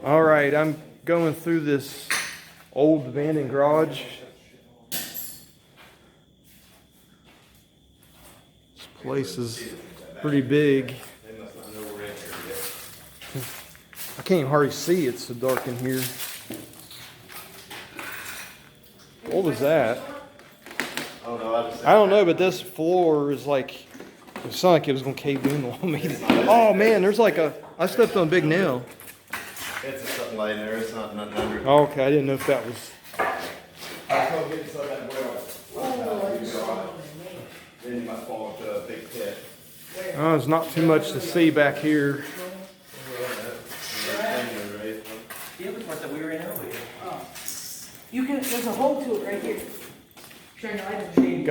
All right, I'm going through this old abandoned garage. This place is pretty big. I can't hardly see, it's so dark in here. What was that? I don't know, but this floor is like, it sounded like it was going to cave in on me. Oh man, there's like I stepped on a big nail. It's something laying there, it's not nothing under it. Okay, I didn't know if that was. Then you might fall into a big pit. Oh, there's not too much to see back here. The other part that we were in earlier. You can. There's a hole to it right here. Shine your light in.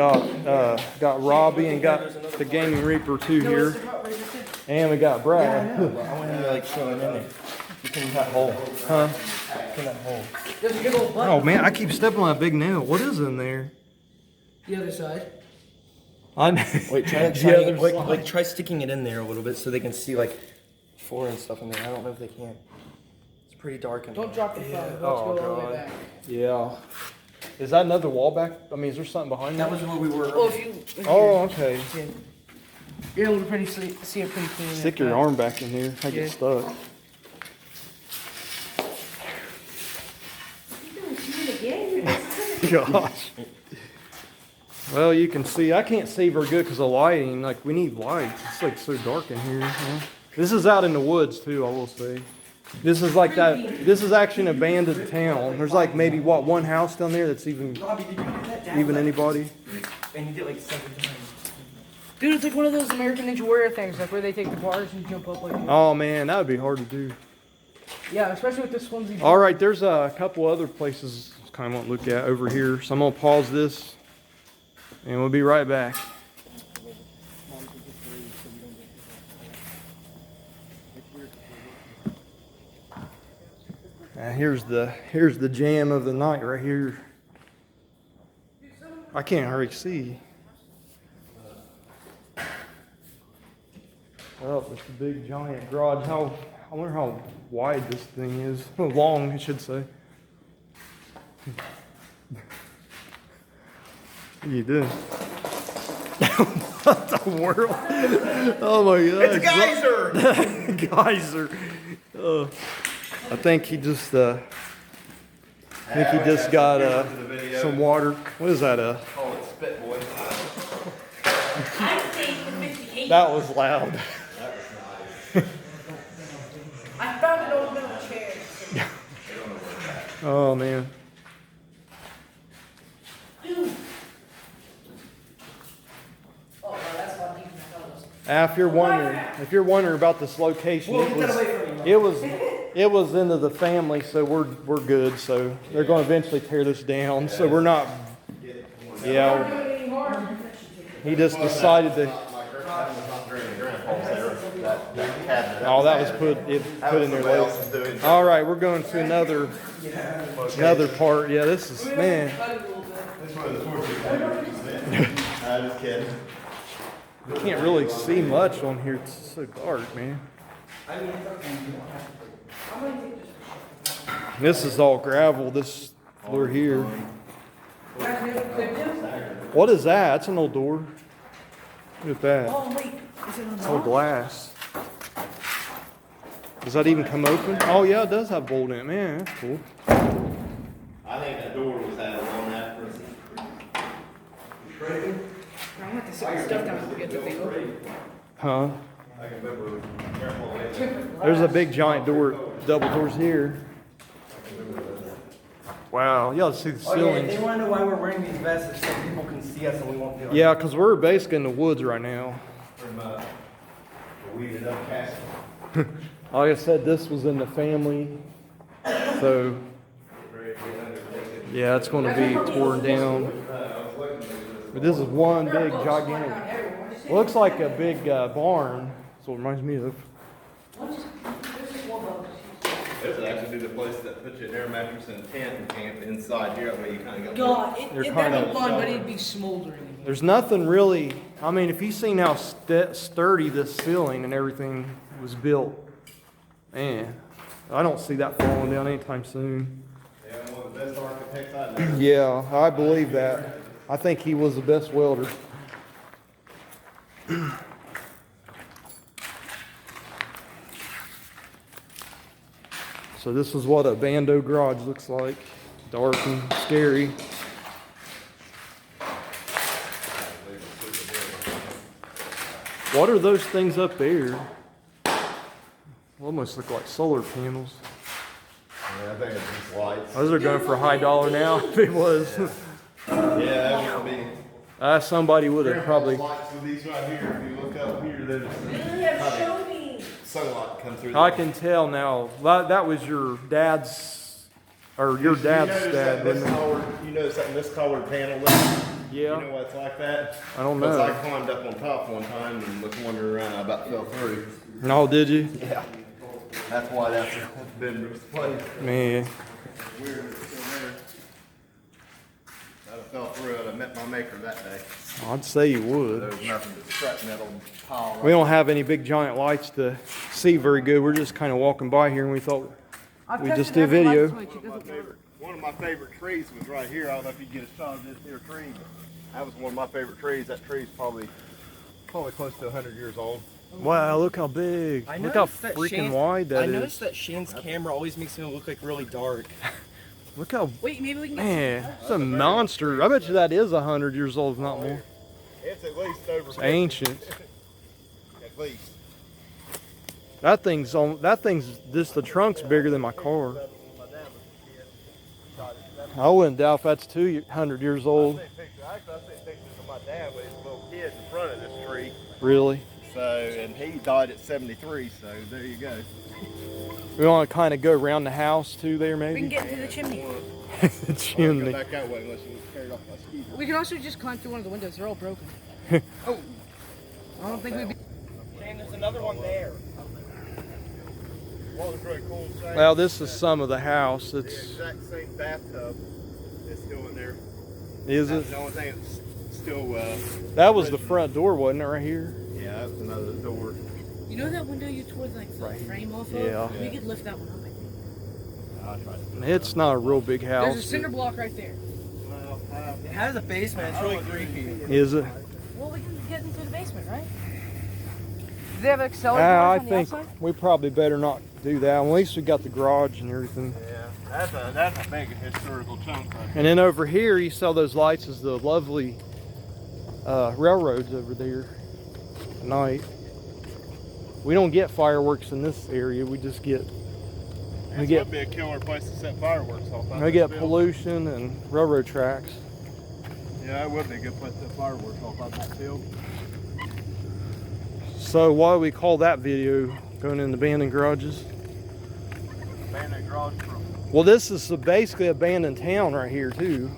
Got Robbie and got the Gaming Reaper too here, and we got Brad. I want him to like show it in there. You can that hole. Huh? In that hole. There's a good old button. Oh man, I keep stepping on a big nail. What is in there? The other side. Wait, try The other side. like try sticking it in there a little bit so they can see like floor and stuff in there. I don't know if they can. It's pretty dark in there. Don't drop the phone. Let's Oh, go all the God. way back. Yeah. Is that another wall back? I mean, is there something behind That that? was where we were. Oh, if you. Oh, okay. You're able to pretty see it pretty clean. Stick your arm back in here. I Yeah. get stuck. Gosh. Well, you can see. I can't see very good because of lighting. Like, we need light. It's like so dark in here. Yeah. This is out in the woods too, I will say. This is like that. This is actually an abandoned town. There's like maybe what, one house down there that's even Robbie, did you get that down? even anybody. And you did like 7 times. Dude, it's like one of those American Ninja Warrior things, like where they take the bars and jump up like. Oh man, that would be hard to do. Yeah, especially with this flimsy. All right, there's a couple other places I kind of want to look at over here. So I'm gonna pause this, and we'll be right back. Here's the jam of the night right here. I can't hardly see. Oh, it's a big giant garage. I wonder how wide this thing is. Long, I should say. What are you doing? What the world? Oh my God! It's a geyser. Geyser. I think he just got some water. What is that? Oh, it's spit, boy. That was loud. I found an old metal chair. Oh man. Oh, that's why you can tell us. If you're wondering about this location, it was into the family, so we're good. So they're going to eventually tear this down. So we're not. Yeah. He just decided to. Oh, that was put in there later. All right, we're going to another part. Yeah, this is man. I'm just kidding. You can't really see much on here. It's so dark, man. This is all gravel. This floor here. What is that? That's an old door. Look at that. Oh, wait. Is it It's all glass. Does that even come open? Oh yeah, it does have bolt in it. Man, that's cool. I think that door was had a long after. I'm going to have to sit stuff down and get the thing open. Huh? I can remember careful. There's a big giant door, double doors here. Wow, you ought to see the Oh yeah, ceilings. they want to know why we're wearing these vests so people can see us and we won't feel. Yeah, because we're basically in the woods right now. From the weeded up castle. Like I said, this was in the family. So, yeah, it's going to be torn down. But this is one big, gigantic, looks like a big barn. That's what it reminds me of. This would actually be the place that puts you an air mattress and a tent and camp inside here. That way you kind of go. God, They're that'd kinda- be fun, but it'd be smoldering in here. There's nothing really, I mean, if you've seen how sturdy this ceiling and everything was built, man, I don't see that falling down anytime soon. Yeah, one of the best architects I know. Yeah, I believe that. I think he was the best welder. So this is what a Bando garage looks like. Dark and scary. What are those things up there? Almost look like solar panels. Yeah, I think it's just lights. Those are going for a high dollar now if it was. Yeah, that would be. Somebody would have probably. Lights with these right here. If you look up here, there's sunlight come through. I can tell now. That was your dad's, or your dad's dad, wasn't it? You notice that miscolored panel there? Yeah. You know why it's like that? I don't Because know. I climbed up on top one time and was wandering around. I about fell through. No, did you? Yeah. That's why that's been replaced. Man. Weird, it's still there. I'd have fell through it. I met my maker that day. I'd say you would. There was nothing but scrap metal pile. We don't have any big giant lights to see very good. We're just kind of walking by here and we thought we just did video. One of my favorite trees was right here. I don't know if you get a shot of this here tree, but that was one of my favorite trees. That tree's probably close to 100 years old. Wow, look how big. I Look how noticed that freaking Shane's- wide that I is. noticed that Shane's camera always makes him look like really dark. Look how, Wait, maybe we can get man, it's a monster. I bet you that is 100 years old, if not more. It's at least over It's 50, ancient. at least. That thing's just, the trunk's bigger than my car. I wouldn't doubt if that's 200 years old. I seen pictures of my dad with his little kid in front of this tree. Really. So, and he died at 73, so there you go. We want to kind of go around the house too there, We can maybe? get into the chimney. The Go chimney. back that way unless you carried off my ski. We can also just climb through one of the windows. They're all broken. Oh. I don't think we'd be. Shane, there's another one there. What was really cool saying, Well, this is some of the house. the It's, exact same bathtub is still in there. is That's it? the only thing that's still, That was the front door, wasn't it, right here? yeah, that's another door. You know that window you tore like the frame off of? Yeah. We could lift that one up, I think. I'll try to. It's not a real big There's a house. cinder block right there. It has a basement. It's really creepy. Is it? Well, we can get into the basement, right? Do they have accelerator doors I on the think outside? we probably better not do that. At least we got the garage and everything. Yeah, that's a big historical chunk. Right? And then over here, you saw those lights as the lovely railroads over there at night. We don't get fireworks in this area. We just get This would be a killer place to set fireworks off. pollution and railroad tracks. Yeah, that would be a good place to set fireworks off on that field. So why do we call that video going in abandoned garages? Abandoned garage from. Well, this is basically abandoned town right here too.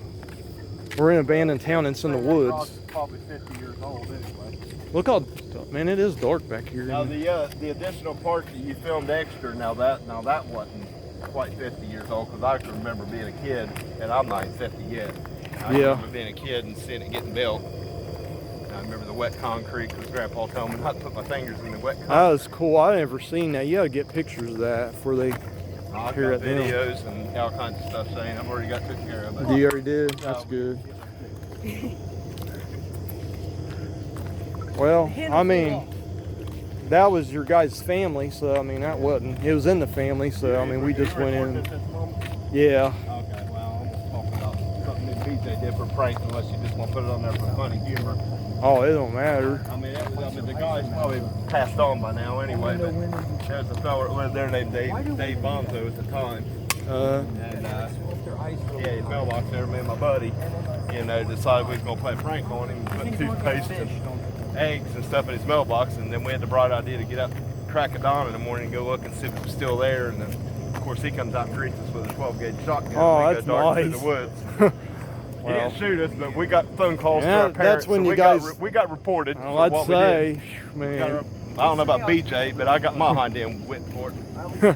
We're in abandoned town. And it's in the woods. Probably 50 years old anyway. Look how, man, it is dark back here. Now the additional part that you filmed extra, now that wasn't quite 50 years old, because I can remember being a kid, and I'm not even 50 yet. I Yeah. remember being a kid and seeing it getting built. And I remember the wet concrete, because Grandpa told me not to put my fingers in the wet concrete. That was cool. I never seen that. You gotta get pictures of that before they. I've here got at them. videos and all kinds of stuff saying I've already got taken care of. You already did. That's good. Well, I mean, that was your guys' family, so I mean that wasn't. It was in the family, so I mean we just went in. Yeah. Okay, well, I'm talking about something that BJ did for prank, unless you just want to put it on there for funny humor. Oh, it don't matter. I mean, the guy's probably passed on by now anyway, but there's a fella that lived there named Dave Bonzo at the time. And yeah, his mailbox there, me and my buddy, decided we was going to play a prank on him, put toothpaste and eggs and stuff in his mailbox, and then we had the bright idea to get up crack of dawn in the morning and go look and see if it was still there, and then, of course, he comes out and greets us with a 12-gauge shotgun. Oh, We that's go darting nice. through the woods. He didn't shoot us, but we got phone calls to Yeah, our parents. that's when so you guys- we got reported. Oh, for I'd what we did. say, man. I don't know about BJ, but I got my hind end went for it. For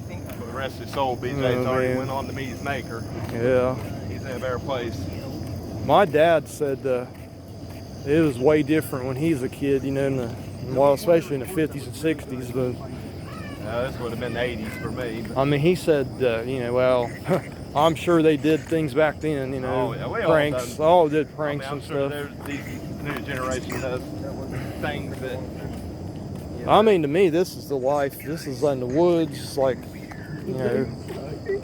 the rest of his soul, BJ's Oh, already man. went on to meet his maker. Yeah. He's in a better place. My dad said it was way different when he was a kid, well, especially in the 50s and 60s. But This would have been the 80s for me. But I mean, he said, you know, well, I'm sure they did things back then, you know, Oh, yeah, we all pranks. done- All did I pranks mean, I'm and sure stuff. these new generation does things that. I mean, to me, this is the life. This is in the woods, like, you know,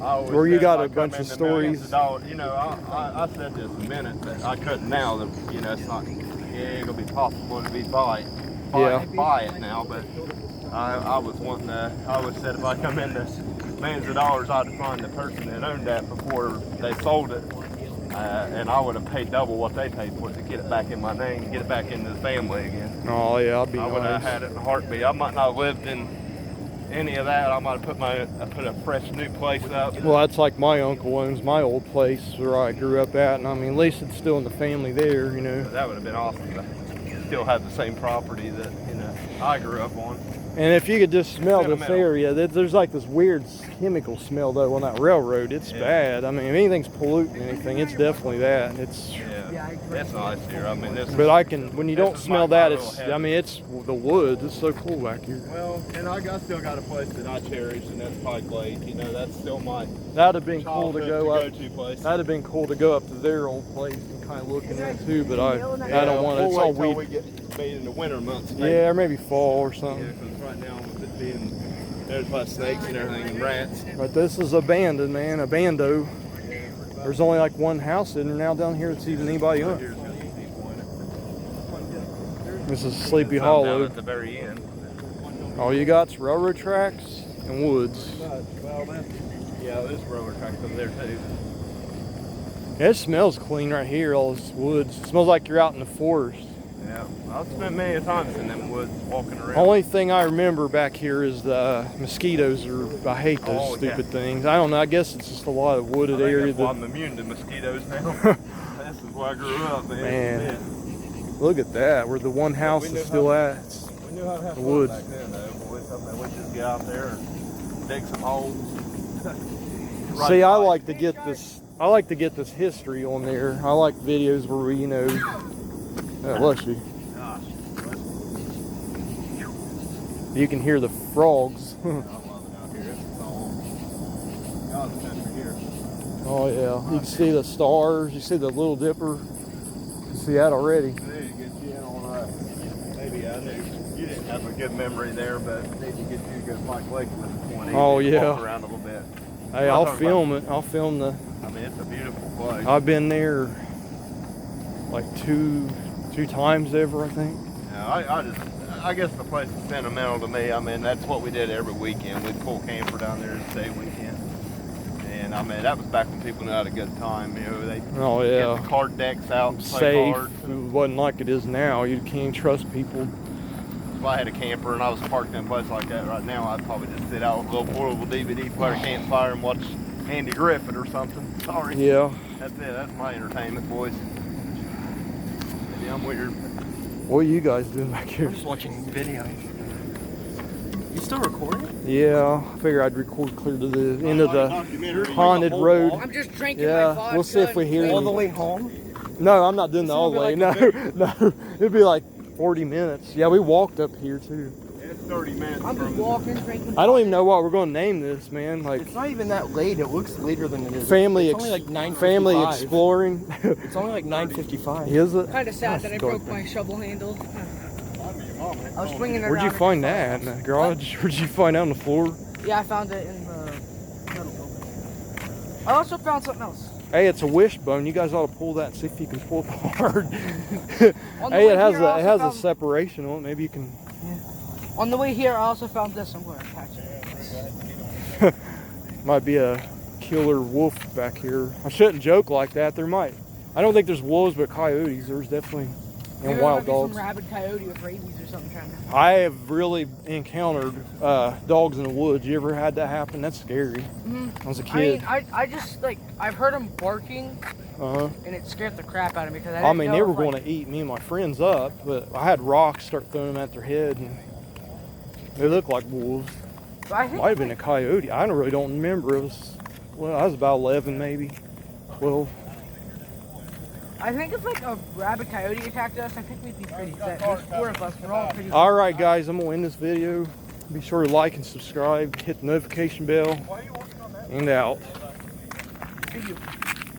I always where you said got if I a bunch come of into millions stories. of dollars, you know, I said this a minute, but I couldn't now. That you know, it's not. Yeah, it's gonna be possible to buy it now. But I was wanting to. I always said if I come into millions of dollars, I'd find the person that owned that before they sold it, and I would have paid double what they paid for it to get it back in my name, get it back into the family again. Oh yeah, I'd be I would have nice. had it in a heartbeat. I might not have lived in any of that. I might have put a fresh new place up. Well, that's like my uncle owns my old place where I grew up at, and I mean, at least it's still in the family there, you know. That would have been awesome to still have the same property that I grew up on. And if you could just smell this Sentimental. area, there's like this weird chemical smell though on that railroad. It's Yeah. bad. I mean, if anything's polluting anything, it's definitely that. It's. Yeah, it's nice here. I mean, this. But I can, when you This don't is smell my that, little it's. heaven. I mean, it's the woods. It's so cool back here. Well, and I still got a place that I cherish, and that's Pike Lake. You know, that's still my That'd have been cool to childhood go up. to place. That'd have been cool to go up to their old place and kind of look in there too. But I don't want We'll to. It's all wait till weed. we get made in the winter months. Maybe. Yeah, or maybe fall or Yeah, something. because right now with it being there's like snakes and everything and rats. But this is abandoned, man. Abando. There's only like one house in there now down here that's even anybody on. Here's gonna be people in it. This is Sleepy Some down Hollow. at the very end. All you got's railroad tracks and woods. Yeah, this railroad track over there too. Yeah, it smells clean right here, all this woods. It smells like you're out in the forest. Yeah, I've spent many times in them woods walking around. Only thing I remember back here is the mosquitoes. I hate those Oh, yeah. stupid things. I don't know. I guess it's just a lot of wooded area. That's why That, I'm immune to mosquitoes now. This is where I grew up, man. Man. look at that, where the one house we knew is still how- at. We knew how to have The fun woods. back then, though. Boys, something we just get out there and dig some holes. See, I Right. like to get this. I like to get this history on there. I like videos where we, you know, bless you. Gosh. You can hear the frogs. I love it out here. It's all God's country here. Oh yeah, you can see the stars. You see the Little Dipper. You can see that already. Need to get you in on maybe I knew you didn't have a good memory there, but need to get you to go to Pike Lake with 20. Oh, yeah. Walk around a little bit. Hey, I'll film it. I'll film the. I mean, it's a beautiful place. I've been there like two times ever, I think. Yeah, I guess the place is sentimental to me. I mean, that's what we did every weekend. We'd pull camper down there to stay weekend. And I mean, that was back when people knew how to get time. You know, they Oh get yeah, the card decks out and play safe. cards. It wasn't like it is now. You can't trust people. If I had a camper and I was parked in a place like that right now, I'd probably just sit out with a little portable DVD player, campfire, and watch Andy Griffith or something. Sorry. Yeah. That's it. That's my entertainment, boys. Maybe I'm weird. What are you guys doing back here? I'm just watching video. You still recording? Yeah, I figure I'd record clear to the end of the Documentary. haunted road. I'm just drinking my Yeah, vodka. we'll see if we hear All him. the way home? No, I'm not doing the all the way. It's No, gonna no, it'd be like 40 minutes. Yeah, we walked up here too. It's 30 minutes I'm just from walking, drinking. I don't even know what we're going to name this, man. Like It's not even that late. It looks later than it is. family, It's only like 9:55. family exploring. It's only like 9:55. Is it? Kind of sad that I Go broke ahead. my shovel handle. I was swinging it Where'd you around. find that? In the garage? Where'd you find that on the floor? Yeah, I found it in the metal building. I also found something else. Hey, it's a wishbone. You guys ought to pull that and see if you can pull it apart. On the Hey, way it has here, I a also found- separation on it. Maybe you can. On the way here, I also found this. I'm going to attach it. Might be a killer wolf back here. I shouldn't joke like that. There might. I don't think there's wolves, but coyotes. There's definitely and Maybe wild there might be dogs. some rabid coyote with rabies or something trying to. I have really encountered dogs in the woods. You ever had that happen? That's scary. Mhm. I was a I kid. mean, I just like I've heard them barking, Uh-huh. and it scared the crap out of me because I mean, they were going to eat me and my friends up, but I had rocks start throwing them at their head, and they looked like wolves. I think Might have been a coyote. I really don't remember. It was, well, I was about 11, maybe 12. I think if like a rabid coyote attacked us, I think we'd be pretty set. There's 4 of us. We're all pretty. All right, guys, I'm gonna end this video. Be sure to like and subscribe, hit the notification bell, and out. See you.